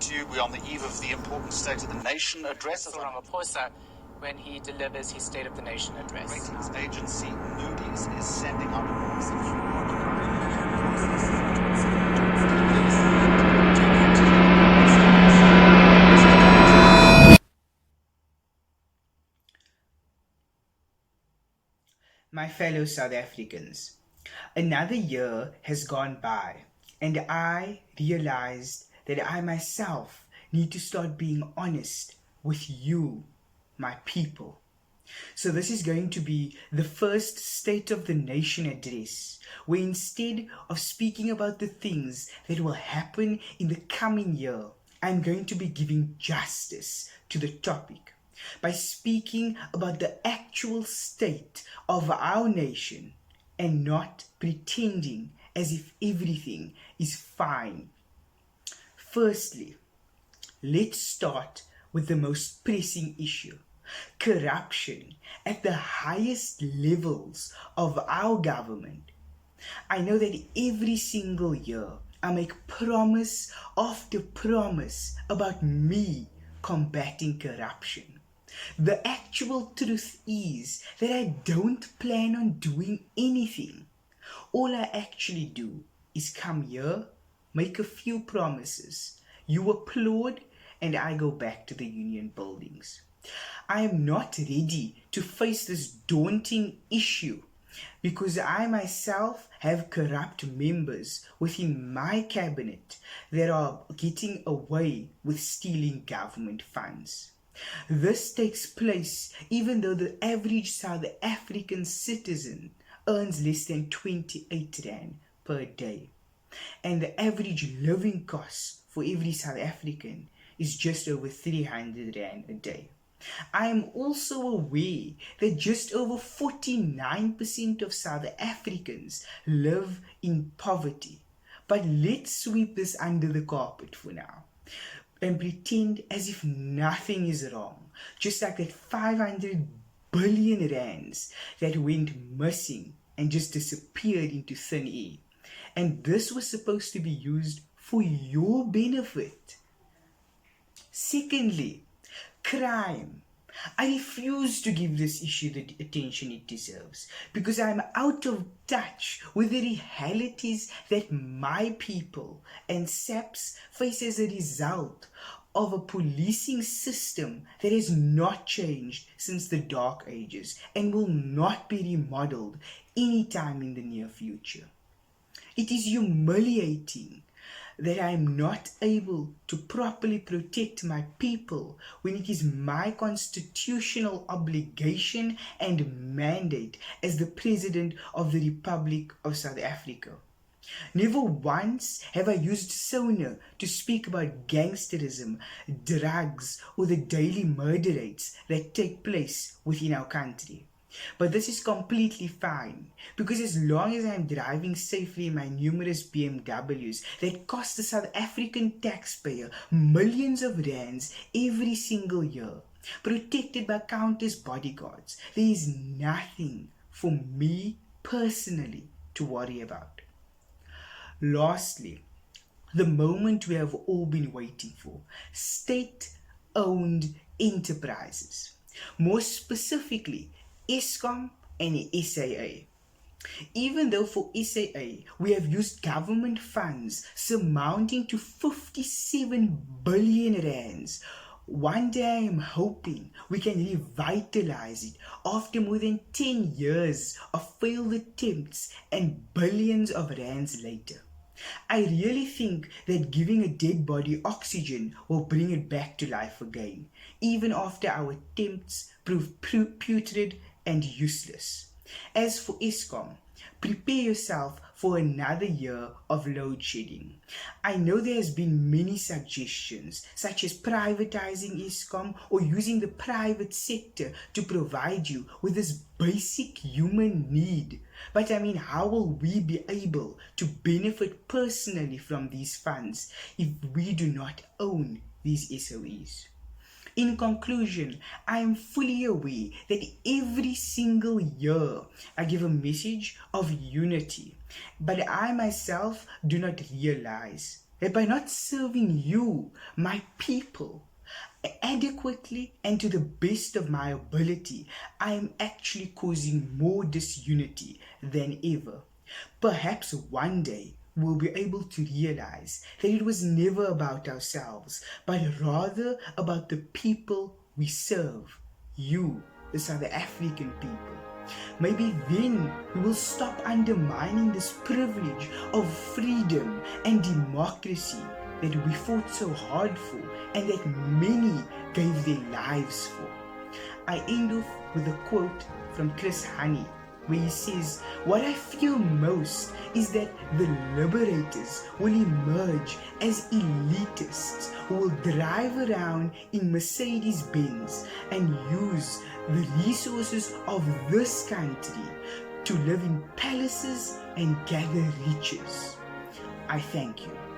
to you. We're on the eve of the important State of the Nation address. Cyril Ramaphosa, when he delivers his State of the Nation address. Ratings agency Moody's is sending out a message. My fellow South Africans, another year has gone by, and I realized that I myself need to start being honest with you, my people. So this is going to be the first State of the Nation address, where instead of speaking about the things that will happen in the coming year, I'm going to be giving justice to the topic by speaking about the actual state of our nation and not pretending as if everything is fine. Firstly, let's start with the most pressing issue: corruption at the highest levels of our government. I know that every single year I make promise after promise about me combating corruption. The actual truth is that I don't plan on doing anything. All I actually do is come here, make a few promises, you applaud, and I go back to the union buildings. I am not ready to face this daunting issue because I myself have corrupt members within my cabinet that are getting away with stealing government funds. This takes place even though the average South African citizen earns less than 28 Rand per day, and the average living cost for every South African is just over 300 Rand a day. I am also aware that just over 49% of South Africans live in poverty. But let's sweep this under the carpet for now and pretend as if nothing is wrong, just like that 500 billion rands that went missing and just disappeared into thin air. And this was supposed to be used for your benefit. Secondly, crime. I refuse to give this issue the attention it deserves because I'm out of touch with the realities that my people and Saps face as a result of a policing system that has not changed since the Dark Ages and will not be remodeled anytime in the near future. It is humiliating that I am not able to properly protect my people when it is my constitutional obligation and mandate as the President of the Republic of South Africa. Never once have I used Sona to speak about gangsterism, drugs, or the daily murder rates that take place within our country. But this is completely fine, because as long as I am driving safely in my numerous BMWs that cost the South African taxpayer millions of rands every single year, protected by countless bodyguards, there is nothing for me personally to worry about. Lastly, the moment we have all been waiting for: state-owned enterprises. More specifically, Eskom and SAA. Even though for SAA we have used government funds surmounting to 57 billion rands, one day I am hoping we can revitalize it after more than 10 years of failed attempts and billions of rands later. I really think that giving a dead body oxygen will bring it back to life again, even after our attempts prove putrid and useless. As for Eskom, prepare yourself for another year of load shedding. I know there has been many suggestions, such as privatizing Eskom or using the private sector to provide you with this basic human need. But I mean, how will we be able to benefit personally from these funds if we do not own these SOEs? In conclusion, I am fully aware that every single year I give a message of unity, but I myself do not realize that by not serving you, my people, adequately and to the best of my ability, I am actually causing more disunity than ever. Perhaps one day we'll be able to realize that it was never about ourselves, but rather about the people we serve, you, the South African people. Maybe then we will stop undermining this privilege of freedom and democracy that we fought so hard for and that many gave their lives for. I end off with a quote from Chris Honey, where he says, "What I fear most is that the liberators will emerge as elitists who will drive around in Mercedes-Benz and use the resources of this country to live in palaces and gather riches." I thank you.